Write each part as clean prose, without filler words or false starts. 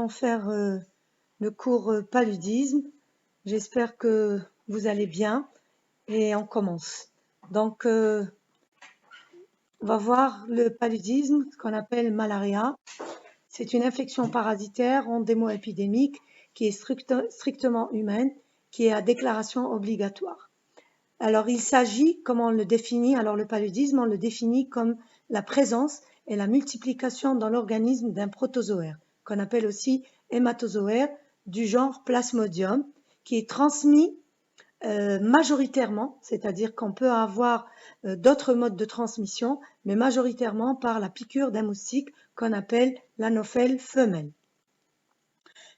allons faire le cours paludisme. J'espère que vous allez bien et on commence. Donc, on va voir le paludisme, qu'on appelle malaria. C'est une infection parasitaire endémo-épidémique qui est strictement humaine, qui est à déclaration obligatoire. Alors, il s'agit, comment on le définit? Alors, le paludisme, on le définit comme la présence et la multiplication dans l'organisme d'un protozoaire, qu'on appelle aussi hématozoaire, du genre Plasmodium, qui est transmis majoritairement, c'est-à-dire qu'on peut avoir d'autres modes de transmission, mais majoritairement par la piqûre d'un moustique qu'on appelle l'anophèle femelle.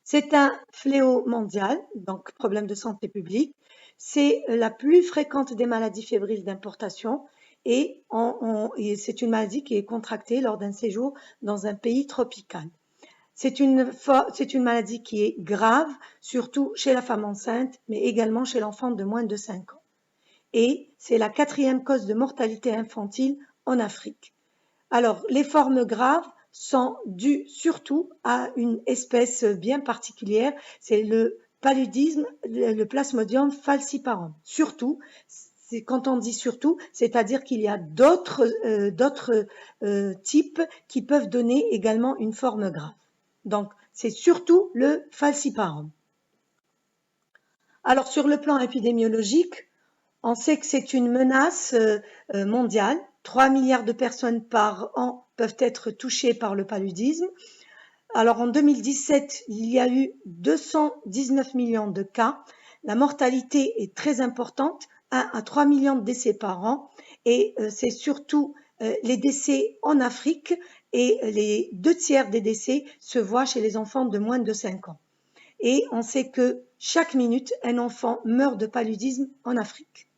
C'est un fléau mondial, donc problème de santé publique. C'est la plus fréquente des maladies fébriles d'importation et c'est une maladie qui est contractée lors d'un séjour dans un pays tropical. C'est une maladie qui est grave, surtout chez la femme enceinte, mais également chez l'enfant de moins de 5 ans. Et c'est la 4e cause de mortalité infantile en Afrique. Alors, les formes graves sont dues surtout à une espèce bien particulière, c'est le paludisme, le Plasmodium falciparum. Surtout, quand on dit surtout, c'est-à-dire qu'il y a d'autres types qui peuvent donner également une forme grave. Donc, c'est surtout le falciparum. Alors, sur le plan épidémiologique, on sait que c'est une menace mondiale. 3 milliards de personnes par an peuvent être touchées par le paludisme. Alors, en 2017, il y a eu 219 millions de cas. La mortalité est très importante, 1 à 3 millions de décès par an. Et c'est surtout les décès en Afrique et les 2/3 des décès se voient chez les enfants de moins de 5 ans. Et on sait que chaque minute, un enfant meurt de paludisme en Afrique.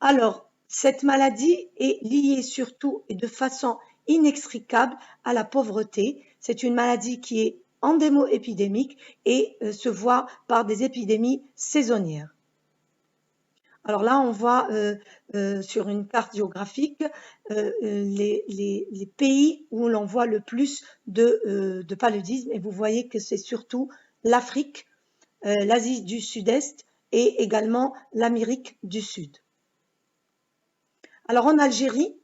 Alors, cette maladie est liée surtout et de façon inextricable à la pauvreté. C'est une maladie qui est endémo-épidémique et se voit par des épidémies saisonnières. Alors là, on voit sur une carte géographique les pays où l'on voit le plus de paludisme et vous voyez que c'est surtout l'Afrique, l'Asie du Sud-Est et également l'Amérique du Sud. Alors en Algérie,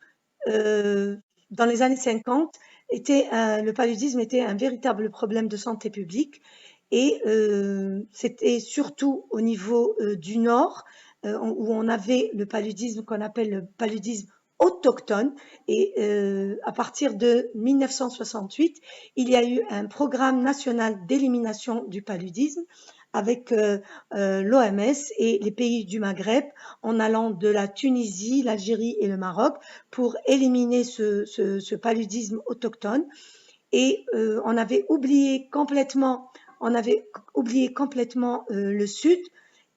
dans les années 50, le paludisme était un véritable problème de santé publique et c'était surtout au niveau du nord où on avait le paludisme qu'on appelle le paludisme autochtone et à partir de 1968, il y a eu un programme national d'élimination du paludisme avec l'OMS et les pays du Maghreb en allant de la Tunisie, l'Algérie et le Maroc pour éliminer ce paludisme autochtone. Et on avait oublié complètement le sud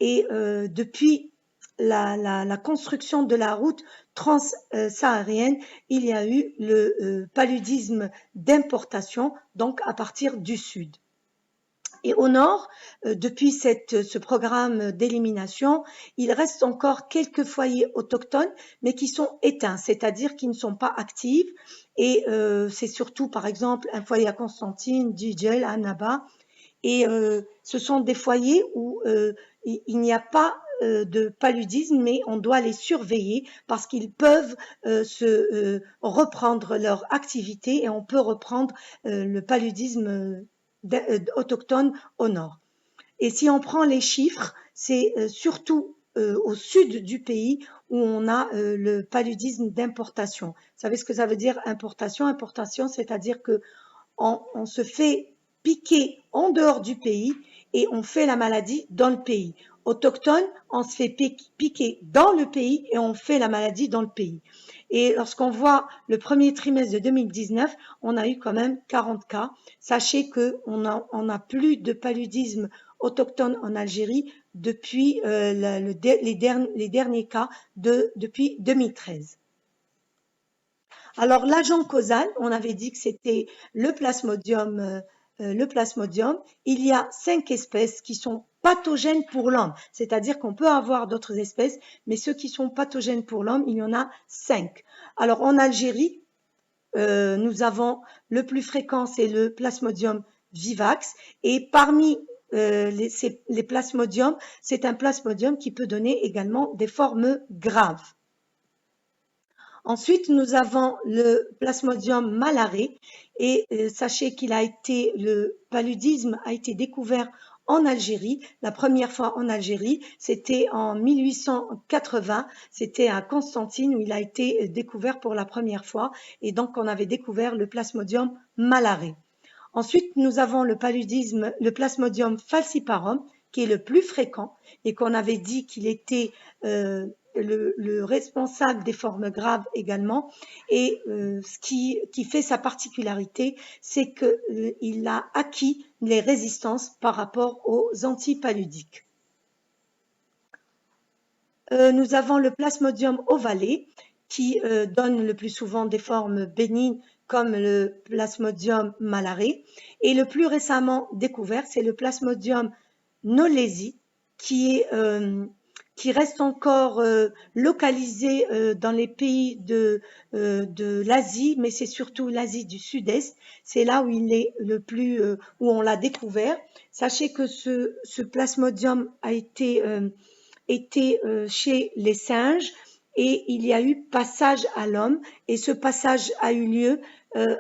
et depuis la construction de la route transsaharienne, il y a eu le paludisme d'importation, donc à partir du sud. Et au nord, depuis ce programme d'élimination, il reste encore quelques foyers autochtones, mais qui sont éteints, c'est-à-dire qui ne sont pas actifs. Et c'est surtout, par exemple, un foyer à Constantine, Djidjel, Annaba. Et ce sont des foyers où il n'y a pas de paludisme, mais on doit les surveiller parce qu'ils peuvent reprendre leur activité et on peut reprendre le paludisme autochtones au nord. Et si on prend les chiffres, c'est surtout au sud du pays où on a le paludisme d'importation. Vous savez ce que ça veut dire importation? Importation, c'est-à-dire que on se fait piquer en dehors du pays et on fait la maladie dans le pays. Autochtone, on se fait piquer dans le pays et on fait la maladie dans le pays. Et lorsqu'on voit le premier trimestre de 2019, on a eu quand même 40 cas. Sachez qu'on a plus de paludisme autochtone en Algérie depuis les derniers cas depuis 2013. Alors l'agent causal, on avait dit que c'était le plasmodium. Il y a 5 espèces qui sont pathogènes pour l'homme, c'est-à-dire qu'on peut avoir d'autres espèces, mais ceux qui sont pathogènes pour l'homme, il y en a 5. Alors en Algérie, nous avons le plus fréquent, c'est le Plasmodium vivax. Et parmi les plasmodiums, c'est un plasmodium qui peut donner également des formes graves. Ensuite, nous avons le Plasmodium malare et sachez qu'il a été, le paludisme a été découvert en Algérie. La première fois en Algérie, c'était en 1880, c'était à Constantine où il a été découvert pour la première fois et donc on avait découvert le Plasmodium malare. Ensuite, nous avons le paludisme, le Plasmodium falciparum, qui est le plus fréquent et qu'on avait dit qu'il était le responsable des formes graves également. Et ce qui fait sa particularité, c'est qu'il a acquis les résistances par rapport aux antipaludiques. Nous avons le Plasmodium ovale qui donne le plus souvent des formes bénignes comme le Plasmodium malare. Et le plus récemment découvert, c'est le Plasmodium knowlesi qui reste encore localisé dans les pays de l'Asie, mais c'est surtout l'Asie du Sud-Est. C'est là où il est le plus, où on l'a découvert. Sachez que ce plasmodium a été chez les singes et il y a eu passage à l'homme et ce passage a eu lieu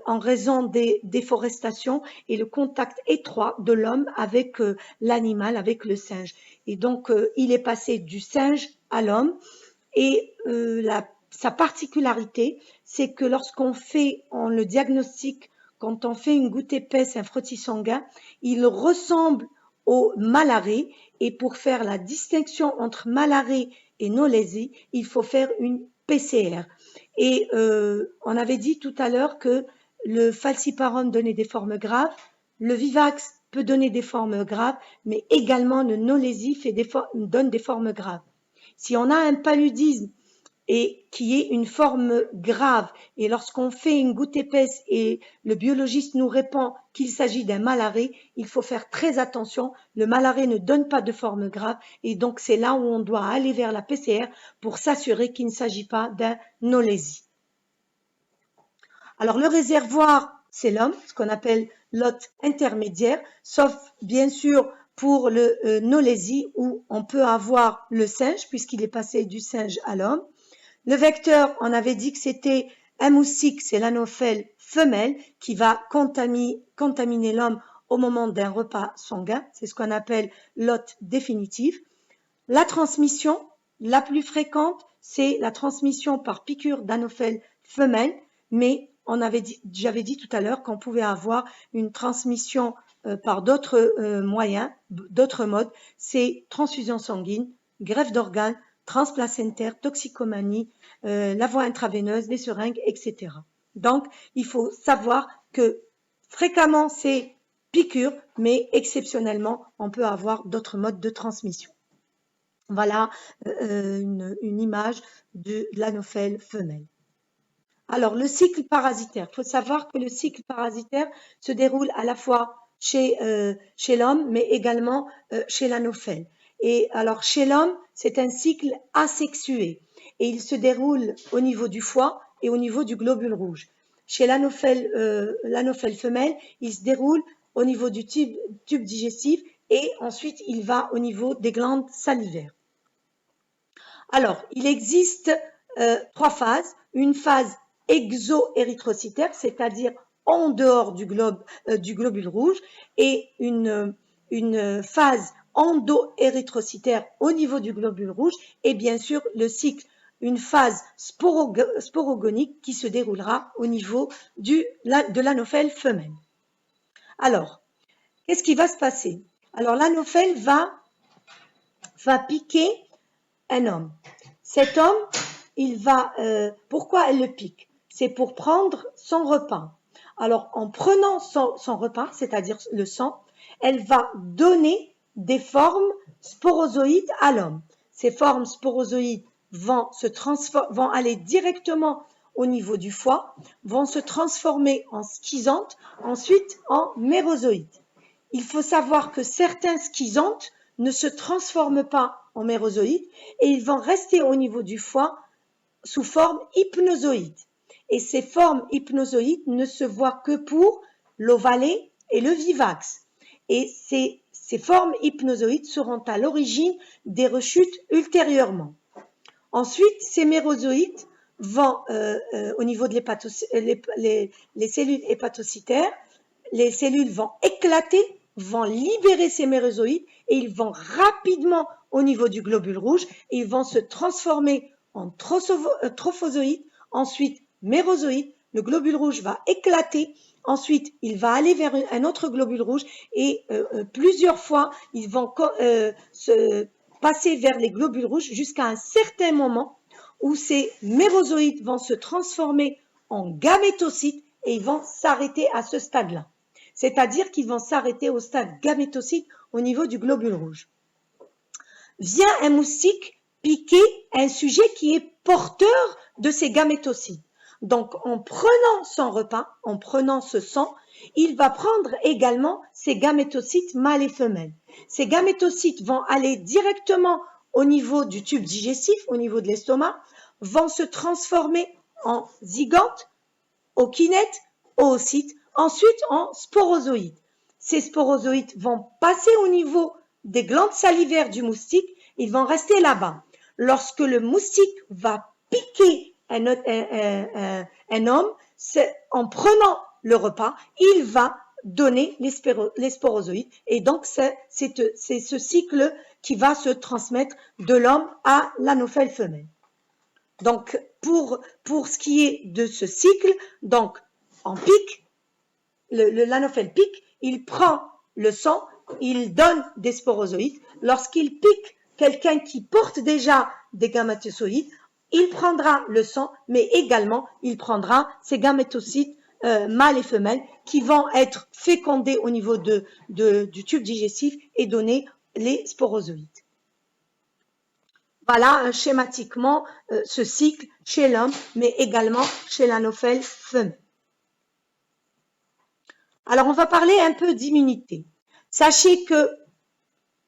en raison des déforestations et le contact étroit de l'homme avec l'animal, avec le singe. Et donc, il est passé du singe à l'homme et sa particularité, c'est que lorsqu'on le diagnostic, quand on fait une goutte épaisse, un frottis sanguin, il ressemble au malare et pour faire la distinction entre malare et knowlesi, il faut faire une PCR. Et on avait dit tout à l'heure que le falciparum donnait des formes graves, le vivax peut donner des formes graves, mais également le knowlesi donne des formes graves. Si on a un paludisme et qui est une forme grave, et lorsqu'on fait une goutte épaisse et le biologiste nous répond qu'il s'agit d'un malare, il faut faire très attention. Le malare ne donne pas de forme grave et donc c'est là où on doit aller vers la PCR pour s'assurer qu'il ne s'agit pas d'un knowlesi. Alors le réservoir, c'est l'homme, ce qu'on appelle l'hôte intermédiaire, sauf bien sûr pour le knowlesi où on peut avoir le singe puisqu'il est passé du singe à l'homme. Le vecteur, on avait dit que c'était un moustique, c'est l'anophèle femelle qui va contaminer l'homme au moment d'un repas sanguin. C'est ce qu'on appelle l'hôte définitif. La transmission, la plus fréquente, c'est la transmission par piqûre d'anophèle femelle, mais j'avais dit tout à l'heure qu'on pouvait avoir une transmission par d'autres moyens, d'autres modes. C'est transfusion sanguine, greffe d'organes, transplacentaire, toxicomanie, la voie intraveineuse, les seringues, etc. Donc, il faut savoir que fréquemment, c'est piqûre, mais exceptionnellement, on peut avoir d'autres modes de transmission. Voilà une image de l'anophèle femelle. Alors, le cycle parasitaire. Il faut savoir que le cycle parasitaire se déroule à la fois chez l'homme, mais également chez l'anophèle. Et alors, chez l'homme, c'est un cycle asexué et il se déroule au niveau du foie et au niveau du globule rouge. Chez l'anophèle femelle, il se déroule au niveau du tube digestif et ensuite il va au niveau des glandes salivaires. Alors, il existe trois phases. Une phase exo-érythrocytaire, c'est-à-dire en dehors du globule rouge, et une phase endo-érythrocytaire au niveau du globule rouge, et bien sûr le cycle, une phase sporogonique qui se déroulera au niveau de l'anophèle femelle. Alors, qu'est-ce qui va se passer? Alors, l'anophèle va piquer un homme. Cet homme, pourquoi elle le pique? C'est pour prendre son repas. Alors, en prenant son repas, c'est-à-dire le sang, elle va donner des formes sporozoïdes à l'homme. Ces formes sporozoïdes vont aller directement au niveau du foie, vont se transformer en schizantes, ensuite en mérozoïdes. Il faut savoir que certains schizantes ne se transforment pas en mérozoïdes et ils vont rester au niveau du foie sous forme hypnozoïde. et ces formes hypnozoïdes ne se voient que pour l'ovalé et le vivax. Et ces formes hypnozoïdes seront à l'origine des rechutes ultérieurement. Ensuite, ces mérozoïtes vont, au niveau de les cellules hépatocytaires, les cellules vont éclater, vont libérer ces mérozoïdes et ils vont rapidement au niveau du globule rouge et ils vont se transformer en trophozoïdes, ensuite mérozoïdes, le globule rouge va éclater, ensuite il va aller vers un autre globule rouge et plusieurs fois ils vont se passer vers les globules rouges jusqu'à un certain moment où ces mérozoïdes vont se transformer en gamétocytes et ils vont s'arrêter à ce stade-là. C'est-à-dire qu'ils vont s'arrêter au stade gamétocyte au niveau du globule rouge. Vient un moustique piquer un sujet qui est porteur de ces gamétocytes. Donc, en prenant son repas, en prenant ce sang, il va prendre également ces gamétocytes mâles et femelles. Ces gamétocytes vont aller directement au niveau du tube digestif, au niveau de l'estomac, vont se transformer en zygotes, okinètes, oocytes, ensuite en sporozoïdes. Ces sporozoïdes vont passer au niveau des glandes salivaires du moustique, ils vont rester là-bas. Lorsque le moustique va piquer un homme, en prenant le repas, il va donner les sporozoïdes. Et donc, c'est ce cycle qui va se transmettre de l'homme à l'anophèle femelle. Donc, pour ce qui est de ce cycle, donc, en pique, l'anophèle pique, il prend le sang, il donne des sporozoïdes. Lorsqu'il pique quelqu'un qui porte déjà des gamétocytes, il prendra le sang, mais également, il prendra ces gamétocytes mâles et femelles qui vont être fécondés au niveau du tube digestif et donner les sporozoïdes. Voilà schématiquement ce cycle chez l'homme, mais également chez l'anophèle femelle. Alors, on va parler un peu d'immunité. Sachez que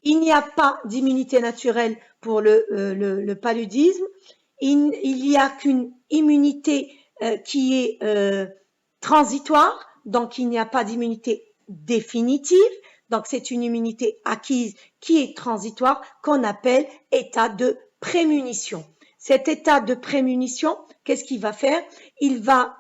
il n'y a pas d'immunité naturelle pour le paludisme. Il n'y a qu'une immunité qui est transitoire, donc il n'y a pas d'immunité définitive. Donc, c'est une immunité acquise qui est transitoire, qu'on appelle état de prémunition. Cet état de prémunition, qu'est-ce qu'il va faire? Il va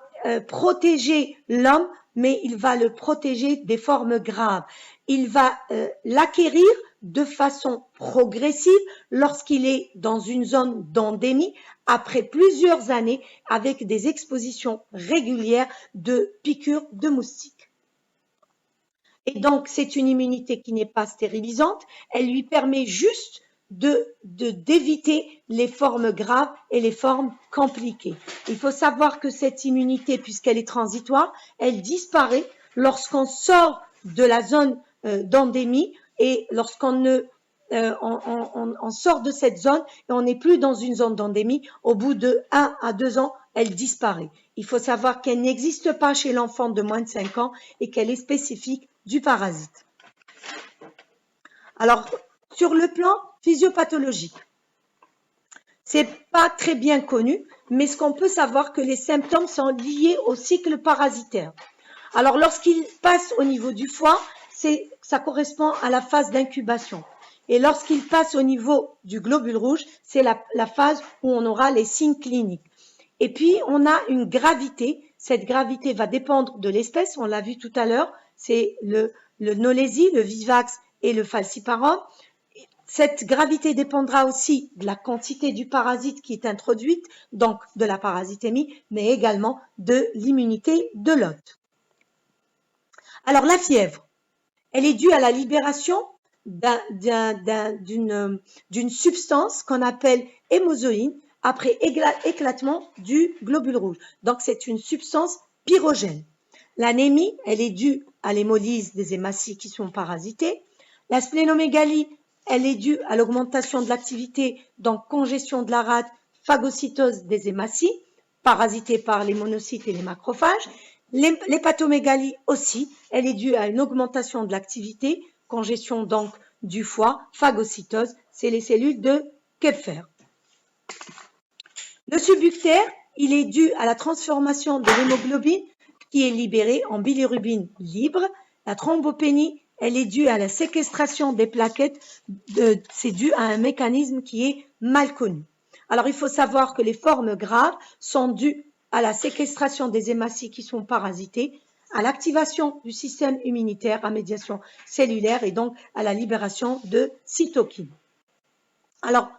protéger l'homme, mais il va le protéger des formes graves. Il va l'acquérir de façon progressive lorsqu'il est dans une zone d'endémie après plusieurs années avec des expositions régulières de piqûres de moustiques. Et donc, c'est une immunité qui n'est pas stérilisante, elle lui permet juste d'éviter les formes graves et les formes compliquées. Il faut savoir que cette immunité, puisqu'elle est transitoire, elle disparaît lorsqu'on sort de la zone d'endémie et lorsqu'on on sort de cette zone et on n'est plus dans une zone d'endémie, au bout de 1 à 2 ans, elle disparaît. Il faut savoir qu'elle n'existe pas chez l'enfant de moins de 5 ans et qu'elle est spécifique du parasite. Alors, sur le plan physiopathologique, c'est pas très bien connu, mais ce qu'on peut savoir que les symptômes sont liés au cycle parasitaire. Alors, lorsqu'il passe au niveau du foie, ça correspond à la phase d'incubation. Et lorsqu'il passe au niveau du globule rouge, c'est la phase où on aura les signes cliniques. Et puis, on a une gravité. Cette gravité va dépendre de l'espèce. On l'a vu tout à l'heure. C'est le Knowlesi, le Vivax et le Falciparum. Cette gravité dépendra aussi de la quantité du parasite qui est introduite, donc de la parasitémie, mais également de l'immunité de l'hôte. Alors, la fièvre, elle est due à la libération d'une substance qu'on appelle hémozoïne après éclatement du globule rouge. Donc, c'est une substance pyrogène. L'anémie, elle est due à l'hémolyse des hématies qui sont parasités. La splénomégalie, elle est due à l'augmentation de l'activité, donc congestion de la rate, phagocytose des hématies, parasitées par les monocytes et les macrophages. L'hépatomégalie aussi, elle est due à une augmentation de l'activité, congestion donc du foie, phagocytose, c'est les cellules de Kupffer. Le subbactère, il est dû à la transformation de l'hémoglobine qui est libérée en bilirubine libre. La thrombopénie, elle est due à la séquestration des plaquettes, c'est dû à un mécanisme qui est mal connu. Alors, il faut savoir que les formes graves sont dues à la séquestration des hématies qui sont parasitées, à l'activation du système immunitaire à médiation cellulaire et donc à la libération de cytokines. Alors,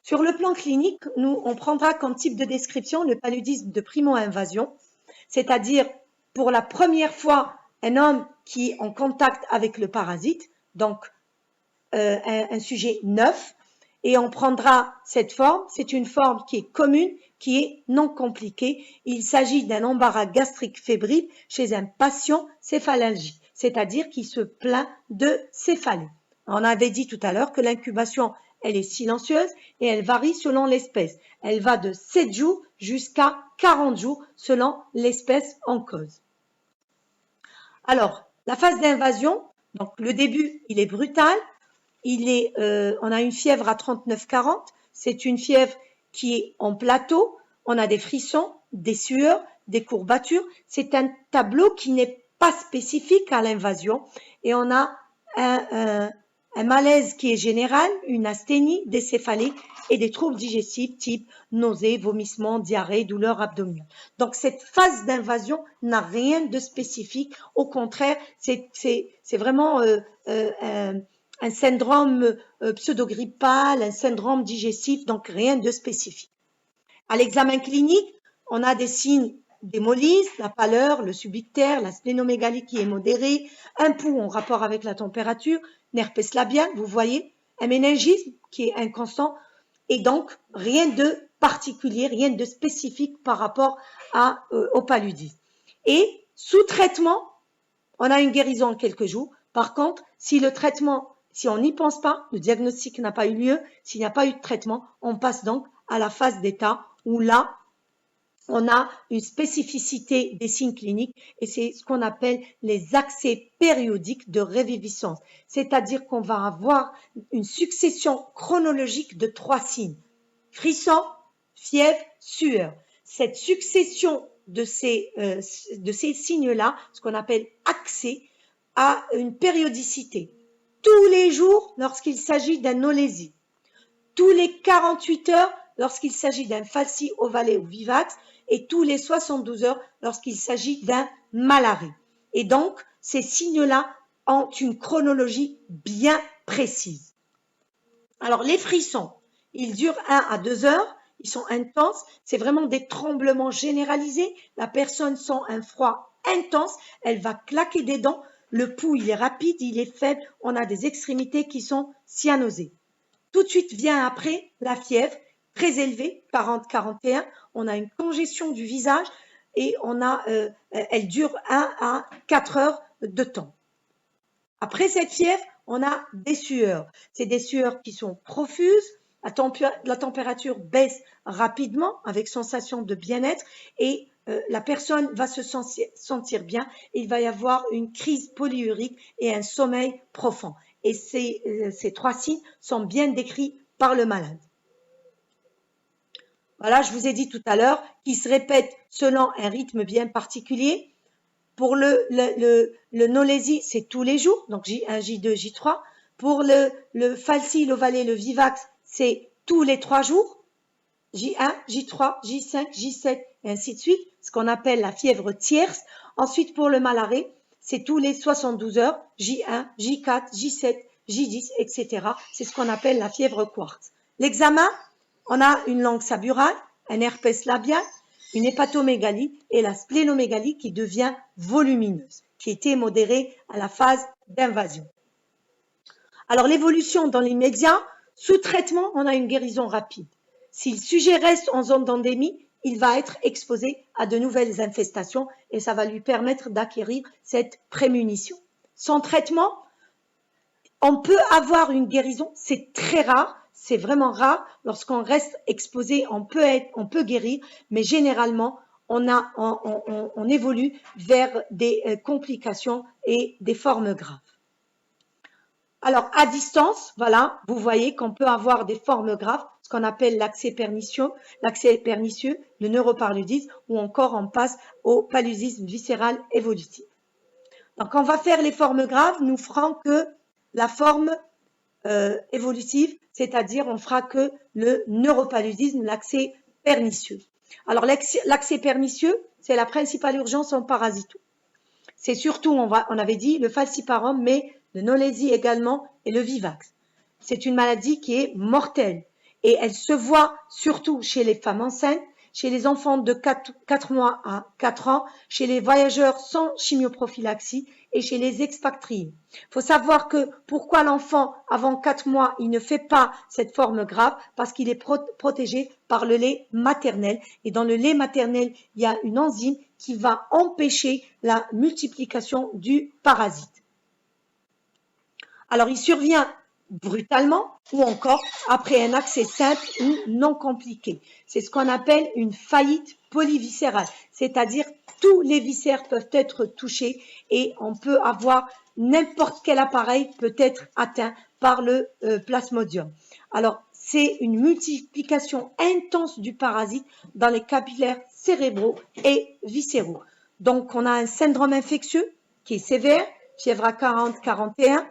sur le plan clinique, on prendra comme type de description le paludisme de primo-invasion, c'est-à-dire pour la première fois un homme qui est en contact avec le parasite, donc un sujet neuf, et on prendra cette forme, c'est une forme qui est commune, qui est non compliquée. Il s'agit d'un embarras gastrique fébrile chez un patient céphalalgique, c'est-à-dire qui se plaint de céphalée. On avait dit tout à l'heure que l'incubation, elle est silencieuse et elle varie selon l'espèce. Elle va de 7 jours jusqu'à 40 jours selon l'espèce en cause. Alors, la phase d'invasion, donc le début, il est brutal. On a une fièvre à 39,40. C'est une fièvre qui est en plateau. On a des frissons, des sueurs, des courbatures. C'est un tableau qui n'est pas spécifique à l'invasion. Et on a un malaise qui est général, une asthénie, des céphalées et des troubles digestifs type nausées, vomissements, diarrhée, douleurs abdominales. Donc cette phase d'invasion n'a rien de spécifique. Au contraire, c'est vraiment un syndrome pseudo-grippal, un syndrome digestif, donc rien de spécifique. À l'examen clinique, on a des signes d'hémolyse, la pâleur, le subictaire, la splénomégalie qui est modérée, un pouls en rapport avec la température, un herpès labial, vous voyez, un méningisme qui est inconstant, et donc rien de particulier, rien de spécifique par rapport au paludisme. Et sous traitement, on a une guérison en quelques jours. Par contre, si on n'y pense pas, le diagnostic n'a pas eu lieu, s'il n'y a pas eu de traitement, on passe donc à la phase d'état où là, on a une spécificité des signes cliniques et c'est ce qu'on appelle les accès périodiques de réviviscence. C'est-à-dire qu'on va avoir une succession chronologique de 3 signes. Frisson, fièvre, sueur. Cette succession de ces signes-là, ce qu'on appelle accès, a une périodicité. Tous les jours lorsqu'il s'agit d'un olésie, tous les 48 heures lorsqu'il s'agit d'un falci ovalé ou vivax et tous les 72 heures lorsqu'il s'agit d'un malarie. Et donc, ces signes-là ont une chronologie bien précise. Alors, les frissons, ils durent 1 à 2 heures, ils sont intenses, c'est vraiment des tremblements généralisés, la personne sent un froid intense, elle va claquer des dents, le pouls il est rapide, il est faible, on a des extrémités qui sont cyanosées. Tout de suite vient après la fièvre, très élevée, 40-41, on a une congestion du visage et elle dure 1 à 4 heures de temps. Après cette fièvre, on a des sueurs. C'est des sueurs qui sont profuses, la température baisse rapidement avec sensation de bien-être et la personne va se sentir bien et il va y avoir une crise polyurique et un sommeil profond. Et ces 3 signes sont bien décrits par le malade. Voilà, je vous ai dit tout à l'heure qu'ils se répètent selon un rythme bien particulier. Pour le nolésie, c'est tous les jours, donc J1, J2, J3. Pour le falci, l'ovalé, le vivax, c'est tous les 3 jours. J1, J3, J5, J7 et ainsi de suite, ce qu'on appelle la fièvre tierce. Ensuite, pour le malaret, c'est tous les 72 heures, J1, J4, J7, J10, etc. C'est ce qu'on appelle la fièvre quartz. L'examen, on a une langue saburale, un herpès labial, une hépatomégalie et la splénomégalie qui devient volumineuse, qui était modérée à la phase d'invasion. Alors l'évolution dans l'immédiat, sous traitement, on a une guérison rapide. Si le sujet reste en zone d'endémie, il va être exposé à de nouvelles infestations et ça va lui permettre d'acquérir cette prémunition. Sans traitement, on peut avoir une guérison, c'est très rare, c'est vraiment rare. Lorsqu'on reste exposé, on peut guérir, mais généralement, on évolue vers des complications et des formes graves. Alors, à distance, voilà, vous voyez qu'on peut avoir des formes graves, ce qu'on appelle l'accès pernicieux, le neuropaludisme, ou encore on passe au paludisme viscéral évolutif. Donc, on va faire les formes graves, nous ferons que la forme évolutive, c'est-à-dire on fera que le neuropaludisme, l'accès pernicieux. Alors, l'accès pernicieux, c'est la principale urgence en parasito. C'est surtout, on avait dit, le falciparum, mais le Knowlesi également et le vivax. C'est une maladie qui est mortelle et elle se voit surtout chez les femmes enceintes, chez les enfants de 4 mois à 4 ans, chez les voyageurs sans chimioprophylaxie et chez les expatriés. Il faut savoir que pourquoi l'enfant avant 4 mois, il ne fait pas cette forme grave, parce qu'il est protégé par le lait maternel. Et dans le lait maternel, il y a une enzyme qui va empêcher la multiplication du parasite. Alors, il survient brutalement ou encore après un accès simple ou non compliqué. C'est ce qu'on appelle une faillite polyviscérale, c'est-à-dire tous les viscères peuvent être touchés et on peut avoir n'importe quel appareil peut être atteint par le plasmodium. Alors, c'est une multiplication intense du parasite dans les capillaires cérébraux et viscéraux. Donc, on a un syndrome infectieux qui est sévère, fièvre à 40-41,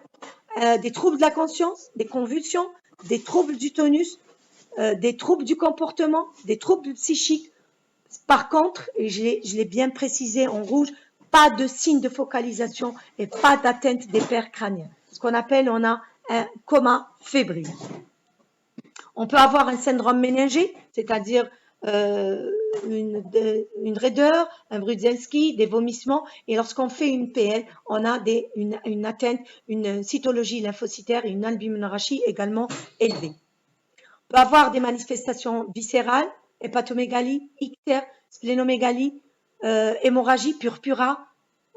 des troubles de la conscience, des convulsions, des troubles du tonus, des troubles du comportement, des troubles psychiques. Par contre, et je l'ai bien précisé en rouge, pas de signe de focalisation et pas d'atteinte des paires crâniennes. Ce qu'on appelle, on a un coma fébrile. On peut avoir un syndrome méningé, c'est-à-dire une raideur, un Brudzinski, des vomissements. Et lorsqu'on fait une PL, on a une atteinte, une cytologie lymphocytaire et une albuminurie également élevée. On peut avoir des manifestations viscérales, hépatomégalie, ictère, splénomégalie, hémorragie, purpura,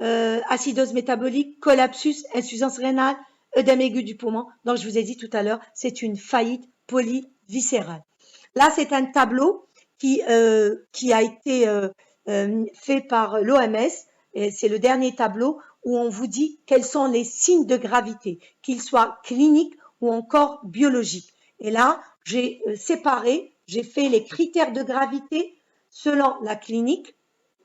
acidose métabolique, collapsus, insuffisance rénale, œdème aigu du poumon. Donc, je vous ai dit tout à l'heure, c'est une faillite polyviscérale. Là, c'est un tableau qui a été fait par l'OMS. C'est le dernier tableau où on vous dit quels sont les signes de gravité, qu'ils soient cliniques ou encore biologiques. Et là, j'ai séparé, j'ai fait les critères de gravité selon la clinique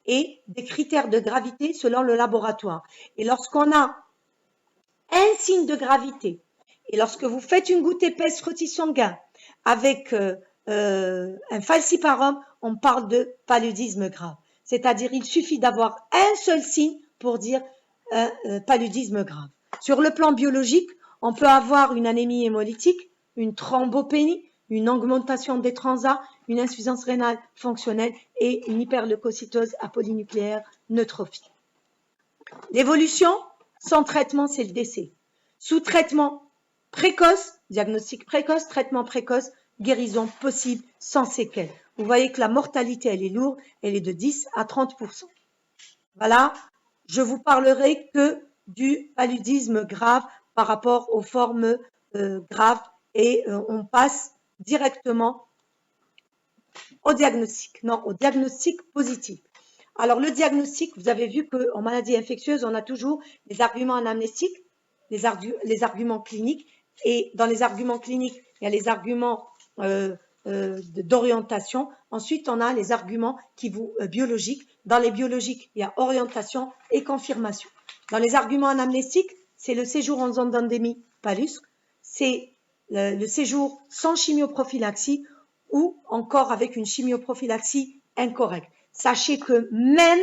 et des critères de gravité selon le laboratoire. Et lorsqu'on a un signe de gravité, et lorsque vous faites une goutte épaisse frottis sanguin avec un falciparum, on parle de paludisme grave. C'est-à-dire, il suffit d'avoir un seul signe pour dire paludisme grave. Sur le plan biologique, on peut avoir une anémie hémolytique, une thrombopénie, une augmentation des transats, une insuffisance rénale fonctionnelle et une hyperleucocytose apolynucléaire neutrophile. L'évolution, sans traitement, c'est le décès. Sous traitement précoce, diagnostic précoce, traitement précoce, guérison possible sans séquelles. Vous voyez que la mortalité, elle est lourde, elle est de 10 à 30%. Voilà, je vous parlerai que du paludisme grave par rapport aux formes graves et on passe directement au diagnostic, non, au diagnostic positif. Alors, le diagnostic, vous avez vu qu'en maladie infectieuse, on a toujours les arguments anamnéstiques, les arguments cliniques, et dans les arguments cliniques, il y a les arguments d'orientation. Ensuite, on a les arguments biologiques. Dans les biologiques, il y a orientation et confirmation. Dans les arguments anamnéstiques, c'est le séjour en zone d'endémie palustre, c'est le séjour sans chimioprophylaxie ou encore avec une chimioprophylaxie incorrecte. Sachez que même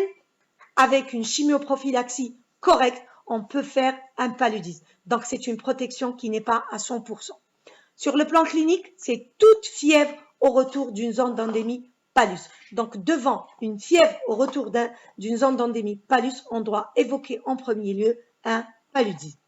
avec une chimioprophylaxie correcte, on peut faire un paludisme. Donc, c'est une protection qui n'est pas à 100%. Sur le plan clinique, c'est toute fièvre au retour d'une zone d'endémie palus. Donc, devant une fièvre au retour d'une zone d'endémie palus, on doit évoquer en premier lieu un paludisme.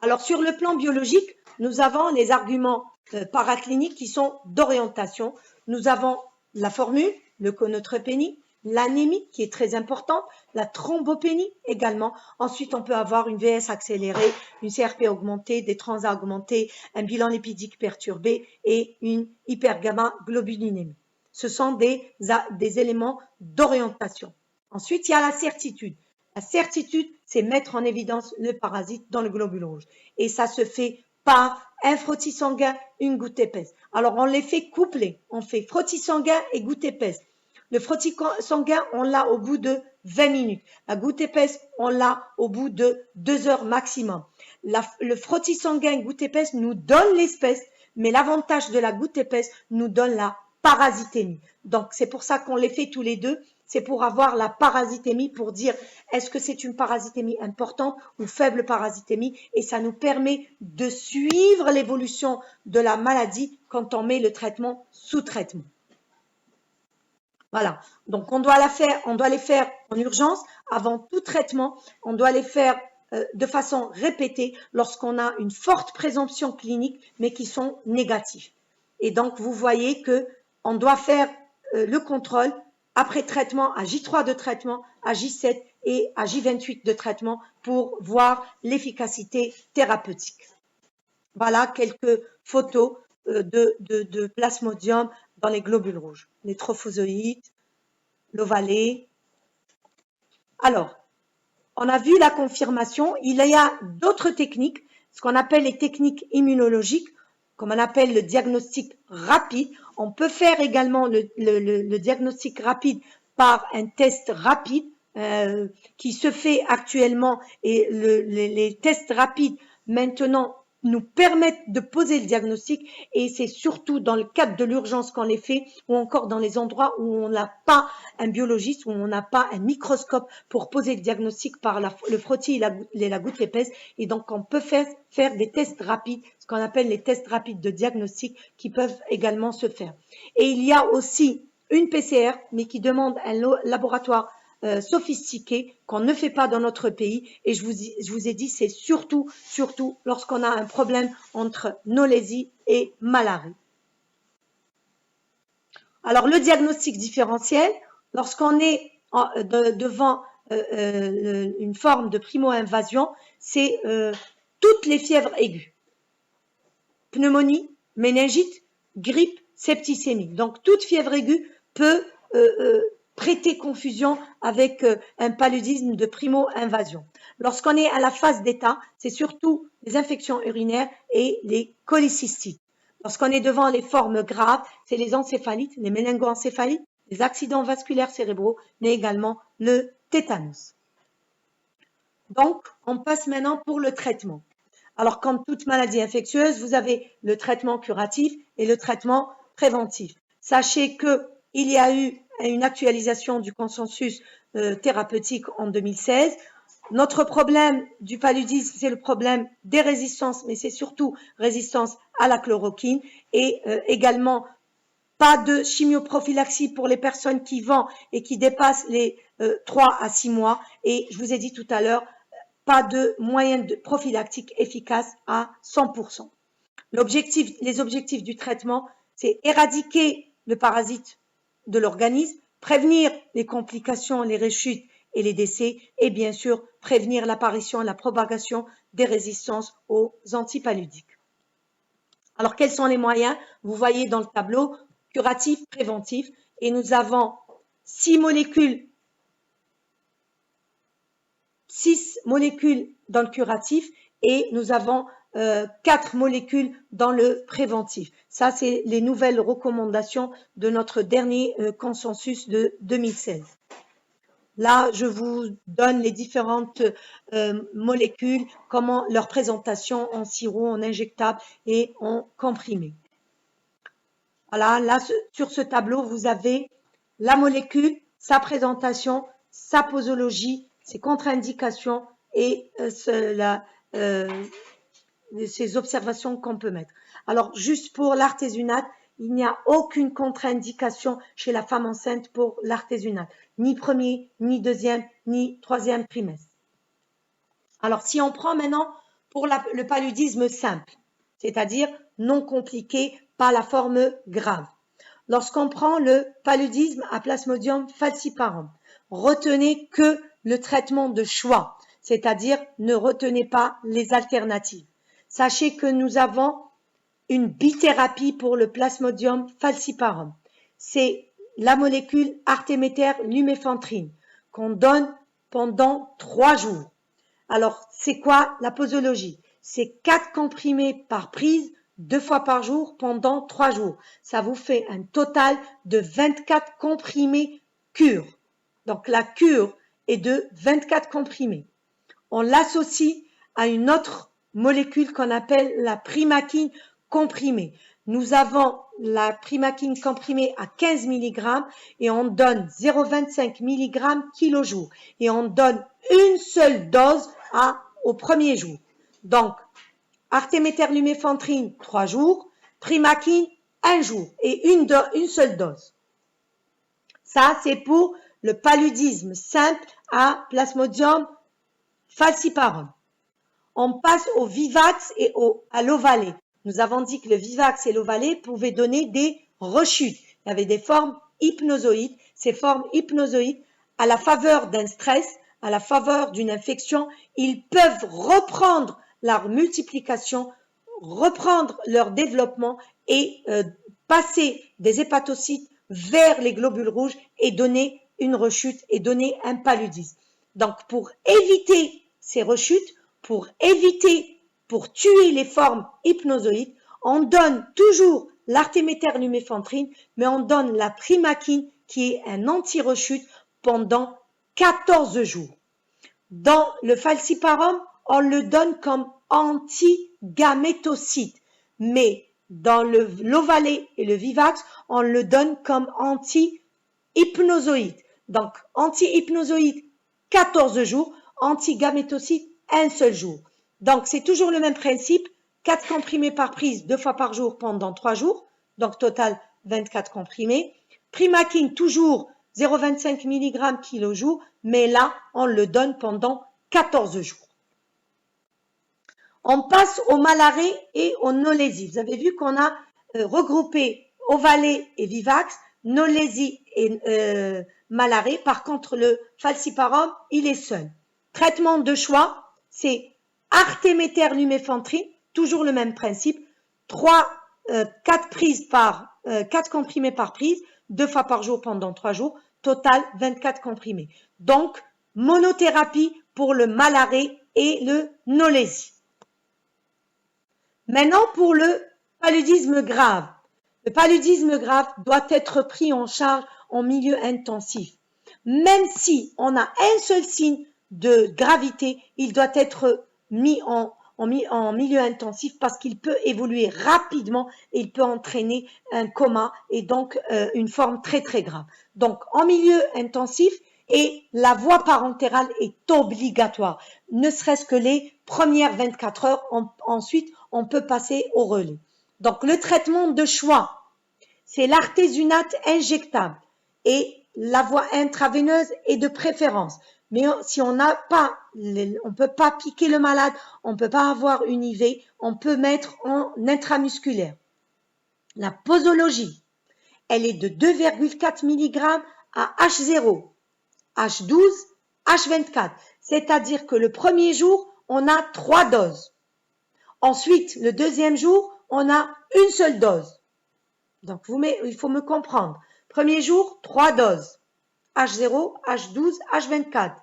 Alors, sur le plan biologique, nous avons les arguments paracliniques qui sont d'orientation. Nous avons la formule, le coneutropénie, l'anémie qui est très importante, la thrombopénie également. Ensuite, on peut avoir une VS accélérée, une CRP augmentée, des transats augmentés, un bilan lipidique perturbé et une hypergamma-globulinémie. Ce sont des éléments d'orientation. Ensuite, il y a la certitude. La certitude, c'est mettre en évidence le parasite dans le globule rouge. Et ça se fait par un frottis sanguin, une goutte épaisse. Alors, on les fait coupler. On fait frottis sanguin et goutte épaisse. Le frottis sanguin, on l'a au bout de 20 minutes. La goutte épaisse, on l'a au bout de 2 heures maximum. Le frottis sanguin et goutte épaisse nous donne l'espèce, mais l'avantage de la goutte épaisse nous donne la parasitémie. Donc, c'est pour ça qu'on les fait tous les deux. C'est pour avoir la parasitémie, pour dire est-ce que c'est une parasitémie importante ou faible parasitémie, et ça nous permet de suivre l'évolution de la maladie quand on met le traitement sous traitement. Voilà, donc on doit les faire en urgence avant tout traitement, on doit les faire de façon répétée lorsqu'on a une forte présomption clinique mais qui sont négatifs. Et donc vous voyez que on doit faire le contrôle après traitement à J3 de traitement, à J7 et à J28 de traitement pour voir l'efficacité thérapeutique. Voilà quelques photos de plasmodium dans les globules rouges, les trophozoïtes, l'ovalé. Alors, on a vu la confirmation. Il y a d'autres techniques, ce qu'on appelle les techniques immunologiques, comme on appelle le diagnostic rapide. On peut faire également le diagnostic rapide par un test rapide qui se fait actuellement, et les tests rapides maintenant nous permettent de poser le diagnostic, et c'est surtout dans le cadre de l'urgence qu'on les fait, ou encore dans les endroits où on n'a pas un biologiste, où on n'a pas un microscope pour poser le diagnostic par le frottis et la goutte épaisse. Et donc on peut faire des tests rapides, ce qu'on appelle les tests rapides de diagnostic, qui peuvent également se faire. Et il y a aussi une PCR, mais qui demande un laboratoire sophistiqué qu'on ne fait pas dans notre pays. Et je vous ai dit, c'est surtout lorsqu'on a un problème entre nolésie et malarie. Alors, le diagnostic différentiel, lorsqu'on est devant une forme de primo-invasion, c'est toutes les fièvres aiguës. Pneumonie, méningite, grippe, septicémie. Donc, toute fièvre aiguë peut prêter confusion avec un paludisme de primo-invasion. Lorsqu'on est à la phase d'état, c'est surtout les infections urinaires et les cholécystites. Lorsqu'on est devant les formes graves, c'est les encéphalites, les méningoencéphalites, les accidents vasculaires cérébraux, mais également le tétanos. Donc, on passe maintenant pour le traitement. Alors, comme toute maladie infectieuse, vous avez le traitement curatif et le traitement préventif. Sachez qu'il y a eu une actualisation du consensus thérapeutique en 2016. Notre problème du paludisme, c'est le problème des résistances, mais c'est surtout résistance à la chloroquine, et également pas de chimioprophylaxie pour les personnes qui vont et qui dépassent les 3 à 6 mois. Et je vous ai dit tout à l'heure, pas de moyens prophylactiques efficaces à 100%. Les objectifs du traitement, c'est éradiquer le parasite de l'organisme, prévenir les complications, les rechutes et les décès, et bien sûr prévenir l'apparition et la propagation des résistances aux antipaludiques. Alors, quels sont les moyens? Vous voyez dans le tableau, curatif, préventif, et nous avons 6 molécules dans le curatif, et nous avons 4 molécules dans le préventif. Ça, c'est les nouvelles recommandations de notre dernier consensus de 2016. Là, je vous donne les différentes molécules, comment leur présentation en sirop, en injectable et en comprimé. Voilà, là, sur ce tableau, vous avez la molécule, sa présentation, sa posologie, ses contre-indications et ces observations qu'on peut mettre. Alors, juste pour l'artésunate, il n'y a aucune contre-indication chez la femme enceinte pour l'artésunate, ni premier, ni deuxième, ni troisième trimestre. Alors, si on prend maintenant pour le paludisme simple, c'est-à-dire non compliqué, pas la forme grave. Lorsqu'on prend le paludisme à Plasmodium falciparum, retenez que le traitement de choix, c'est-à-dire ne retenez pas les alternatives. Sachez que nous avons une bithérapie pour le Plasmodium falciparum. C'est la molécule artéméter-luméfantrine qu'on donne pendant 3 jours. Alors, c'est quoi la posologie? c'est 4 comprimés par prise, 2 fois par jour pendant 3 jours. Ça vous fait un total de 24 comprimés cure. Donc la cure est de 24 comprimés. On l'associe à une autre molécule qu'on appelle la primaquine comprimée. Nous avons la primaquine comprimée à 15 mg et on donne 0,25 mg kg et on donne une seule dose au premier jour. Donc, artéméter-luméfantrine 3 jours, primaquine 1 jour et une seule dose. Ça, c'est pour le paludisme simple à Plasmodium falciparum. On passe au Vivax et à l'Ovalé. Nous avons dit que le Vivax et l'Ovalé pouvaient donner des rechutes. Il y avait des formes hypnozoïdes. Ces formes hypnozoïdes, à la faveur d'un stress, à la faveur d'une infection, ils peuvent reprendre leur multiplication, reprendre leur développement et passer des hépatocytes vers les globules rouges et donner une rechute et donner un paludisme. Donc, pour éviter ces rechutes, pour tuer les formes hypnozoïdes, on donne toujours l'artéméter-luméfantrine, mais on donne la primaquine qui est un anti-rechute pendant 14 jours. Dans le falciparum, on le donne comme anti-gamétocyte, mais dans l'Ovalé et le Vivax, on le donne comme anti-hypnozoïde. Donc, anti-hypnozoïde, 14 jours, anti-gamétocyte, un seul jour. Donc, c'est toujours le même principe, 4 comprimés par prise, 2 fois par jour pendant 3 jours, donc total 24 comprimés. Primaquine, toujours 0,25 mg kg, mais là, on le donne pendant 14 jours. On passe au Malaré et au Nolésie. Vous avez vu qu'on a regroupé Ovalé et Vivax, Nolésie et Malaré. Par contre, le falciparum, il est seul. Traitement de choix, c'est artéméter-luméfantrine, toujours le même principe, 4 comprimés par prise, 2 fois par jour pendant 3 jours, total 24 comprimés. Donc, monothérapie pour le Malaré et le Nolésie. Maintenant, pour le paludisme grave. Le paludisme grave doit être pris en charge en milieu intensif. Même si on a un seul signe de gravité, il doit être mis en milieu intensif parce qu'il peut évoluer rapidement et il peut entraîner un coma et donc une forme très très grave. Donc en milieu intensif et la voie parentérale est obligatoire, ne serait-ce que les premières 24 heures, ensuite on peut passer au relais. Donc le traitement de choix, c'est l'artésunate injectable et la voie intraveineuse est de préférence. Mais si on n'a pas, on peut pas piquer le malade, on peut pas avoir une IV, on peut mettre en intramusculaire. La posologie, elle est de 2,4 mg à H0, H12, H24. C'est-à-dire que le premier jour, on a 3 doses. Ensuite, le deuxième jour, on a une seule dose. Donc, il faut me comprendre. Premier jour, 3 doses. H0, H12, H24.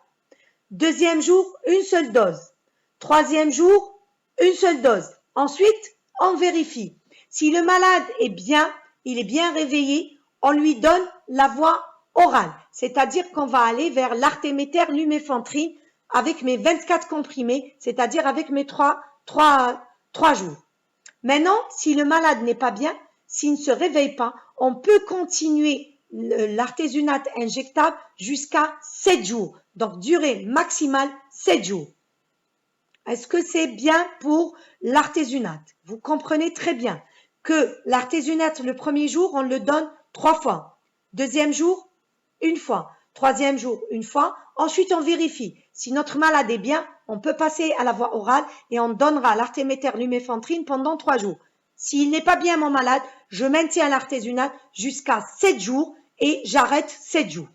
Deuxième jour, une seule dose. Troisième jour, une seule dose. Ensuite, on vérifie. Si le malade est bien, il est bien réveillé, on lui donne la voie orale. C'est-à-dire qu'on va aller vers l'artéméter-luméfantrine avec mes 24 comprimés, c'est-à-dire avec mes 3 jours. Maintenant, si le malade n'est pas bien, s'il ne se réveille pas, on peut continuer l'artésunate injectable jusqu'à 7 jours. Donc, durée maximale 7 jours. Est-ce que c'est bien pour l'artésunate? Vous comprenez très bien que l'artésunate, le premier jour, on le donne 3 fois. Deuxième jour, une fois. Troisième jour, une fois. Ensuite, on vérifie. Si notre malade est bien, on peut passer à la voie orale et on donnera l'artéméter-luméfantrine pendant 3 jours. S'il n'est pas bien, mon malade, je maintiens l'artésunate jusqu'à 7 jours et j'arrête 7 jours.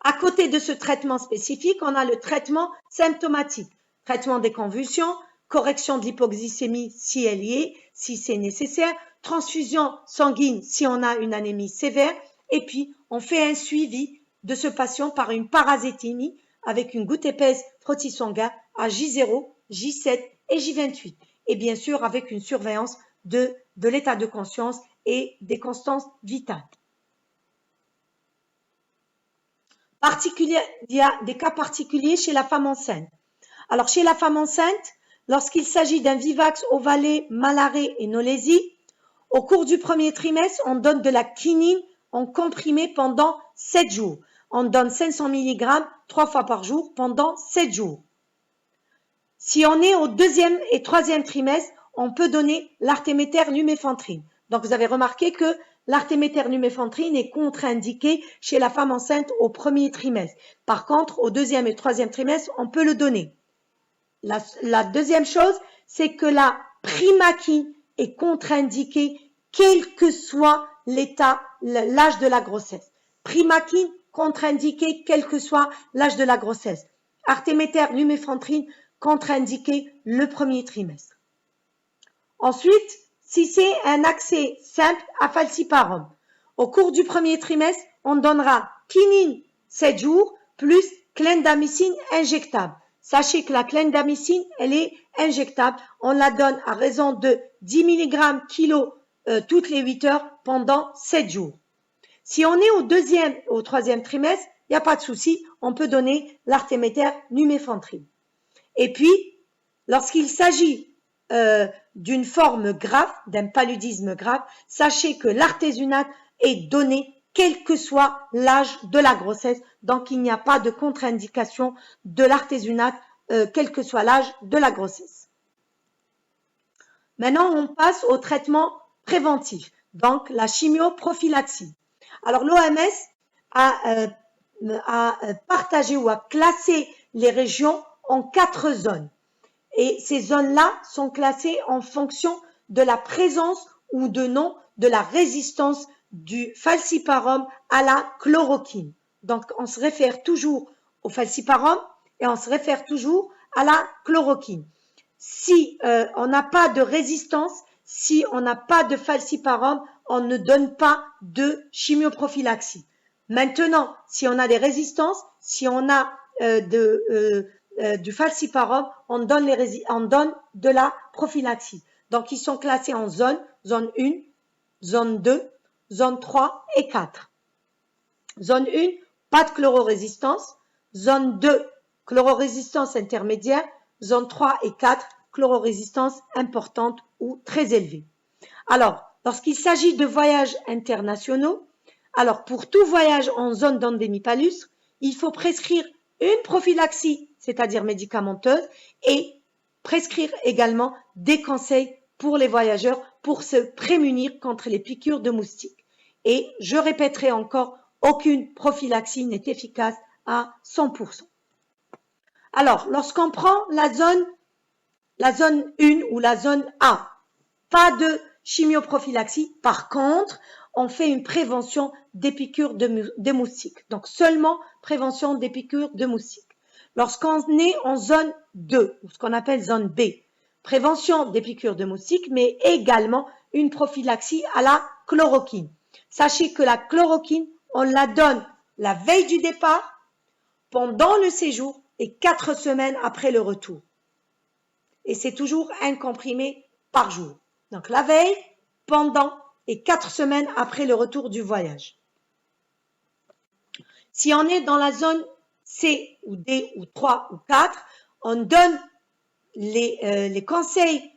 À côté de ce traitement spécifique, on a le traitement symptomatique. Traitement des convulsions, correction de l'hypoglycémie si elle y est, si c'est nécessaire, transfusion sanguine si on a une anémie sévère, et puis on fait un suivi de ce patient par une parasitémie avec une goutte épaisse frottis sanguin à J0, J7 et J28. Et bien sûr, avec une surveillance de l'état de conscience et des constances vitales. Il y a des cas particuliers chez la femme enceinte. Alors, chez la femme enceinte, lorsqu'il s'agit d'un vivax ovalé, malaré et nolésie, au cours du premier trimestre, on donne de la quinine en comprimé pendant 7 jours. On donne 500 mg 3 fois par jour pendant 7 jours. Si on est au deuxième et troisième trimestre, on peut donner l'artéméter-luméfantrine. Donc, vous avez remarqué que l'artéméter-luméfantrine est contre-indiqué chez la femme enceinte au premier trimestre. Par contre, au deuxième et troisième trimestre, on peut le donner. La deuxième chose, c'est que la primaquine est contre-indiquée quel que soit l'âge de la grossesse. Primaquine contre-indiquée quel que soit l'âge de la grossesse. Artéméter-luméfantrine contre-indiqué le premier trimestre. Ensuite, si c'est un accès simple à falciparum, au cours du premier trimestre, on donnera quinine 7 jours plus clindamycine injectable. Sachez que la clindamycine, elle est injectable. On la donne à raison de 10 mg kilo toutes les 8 heures pendant 7 jours. Si on est au deuxième et au troisième trimestre, il n'y a pas de souci, on peut donner l'artéméter-luméfantrine. Et puis, lorsqu'il s'agit d'une forme grave, d'un paludisme grave, sachez que l'artésunate est donné quel que soit l'âge de la grossesse. Donc, il n'y a pas de contre-indication de l'artésunate, quel que soit l'âge de la grossesse. Maintenant, on passe au traitement préventif, donc la chimioprophylaxie. Alors, l'OMS a partagé ou a classé les régions en 4 zones. Et ces zones-là sont classées en fonction de la présence ou de non de la résistance du falciparum à la chloroquine. Donc, on se réfère toujours au falciparum et on se réfère toujours à la chloroquine. Si on n'a pas de résistance, si on n'a pas de falciparum, on ne donne pas de chimioprophylaxie. Maintenant, si on a des résistances, si on a du falciparum, on donne de la prophylaxie. Donc, ils sont classés en zones, zone 1, zone 2, zone 3 et 4. Zone 1, pas de chlororésistance. Zone 2, chlororésistance intermédiaire. Zone 3 et 4, chlororésistance importante ou très élevée. Alors, lorsqu'il s'agit de voyages internationaux, alors pour tout voyage en zone d'endémie palustre, il faut prescrire une prophylaxie, c'est-à-dire médicamenteuse, et prescrire également des conseils pour les voyageurs pour se prémunir contre les piqûres de moustiques. Et je répéterai encore, aucune prophylaxie n'est efficace à 100%. Alors, lorsqu'on prend la zone 1 ou la zone A, pas de chimioprophylaxie. Par contre, on fait une prévention des piqûres de moustiques. Donc, seulement prévention des piqûres de moustiques. Lorsqu'on est en zone 2, ou ce qu'on appelle zone B, prévention des piqûres de moustiques, mais également une prophylaxie à la chloroquine. Sachez que la chloroquine, on la donne la veille du départ, pendant le séjour et 4 semaines après le retour. Et c'est toujours un comprimé par jour. Donc la veille, pendant et 4 semaines après le retour du voyage. Si on est dans la zone C ou D ou 3 ou 4, on donne les conseils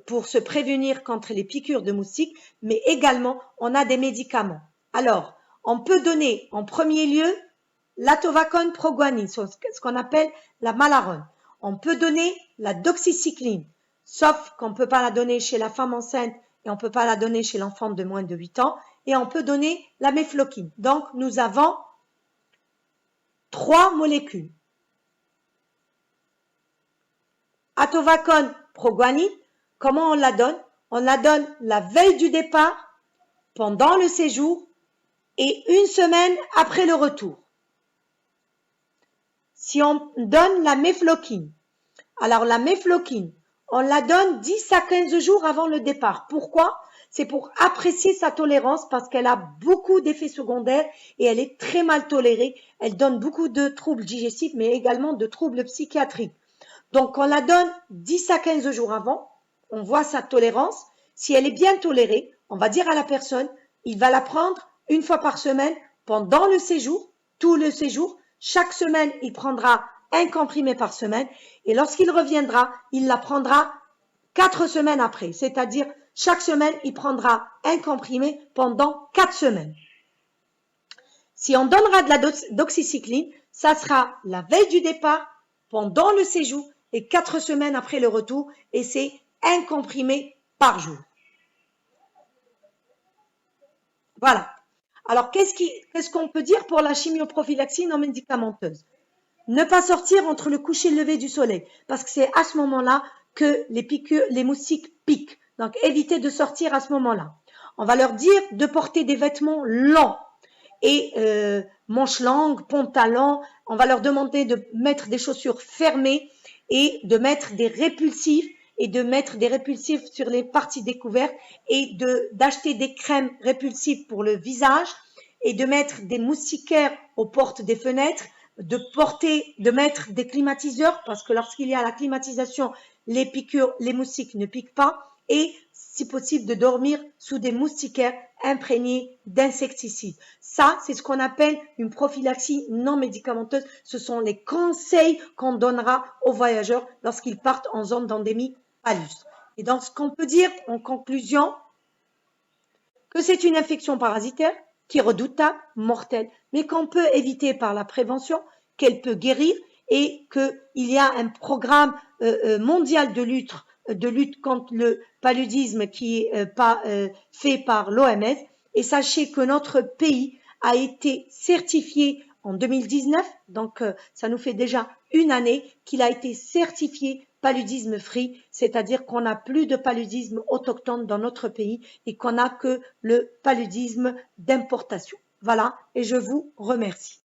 pour se prévenir contre les piqûres de moustiques, mais également on a des médicaments. Alors, on peut donner en premier lieu l'atovacone proguanil, ce qu'on appelle la malarone. On peut donner la doxycycline, sauf qu'on ne peut pas la donner chez la femme enceinte et on ne peut pas la donner chez l'enfant de moins de 8 ans. Et on peut donner la mefloquine. Donc, nous avons 3 molécules. Atovacone proguanil, comment on la donne? On la donne la veille du départ, pendant le séjour et 1 semaine après le retour. Si on donne la mefloquine, alors la mefloquine, on la donne 10 à 15 jours avant le départ. Pourquoi? c'est pour apprécier sa tolérance parce qu'elle a beaucoup d'effets secondaires et elle est très mal tolérée. Elle donne beaucoup de troubles digestifs, mais également de troubles psychiatriques. Donc, on la donne 10 à 15 jours avant. On voit sa tolérance. Si elle est bien tolérée, on va dire à la personne, il va la prendre une fois par semaine pendant le séjour, tout le séjour. Chaque semaine, il prendra un comprimé par semaine. Et lorsqu'il reviendra, il la prendra 4 semaines après. C'est-à-dire, chaque semaine, il prendra un comprimé pendant 4 semaines. Si on donnera de la doxycycline, ça sera la veille du départ, pendant le séjour et 4 semaines après le retour. Et c'est un comprimé par jour. Voilà. Alors, qu'est-ce qu'on peut dire pour la chimioprophylaxie non médicamenteuse? Ne pas sortir entre le coucher et le lever du soleil, parce que c'est à ce moment-là que les moustiques piquent. Donc, évitez de sortir à ce moment-là. On va leur dire de porter des vêtements longs et manches longues, pantalons. On va leur demander de mettre des chaussures fermées et de mettre des répulsifs sur les parties découvertes et d'acheter des crèmes répulsives pour le visage et de mettre des moustiquaires aux portes des fenêtres, de mettre des climatiseurs parce que lorsqu'il y a la climatisation, les moustiques ne piquent pas et si possible de dormir sous des moustiquaires imprégnés d'insecticides. Ça, c'est ce qu'on appelle une prophylaxie non médicamenteuse. Ce sont les conseils qu'on donnera aux voyageurs lorsqu'ils partent en zone d'endémie palustre. Et donc, ce qu'on peut dire en conclusion, que c'est une infection parasitaire qui est redoutable, mortelle, mais qu'on peut éviter par la prévention, qu'elle peut guérir et qu'il y a un programme mondial de lutte contre le paludisme qui est fait par l'OMS. Et sachez que notre pays a été certifié en 2019, donc ça nous fait déjà une année qu'il a été certifié paludisme free, c'est-à-dire qu'on n'a plus de paludisme autochtone dans notre pays et qu'on n'a que le paludisme d'importation. Voilà, et je vous remercie.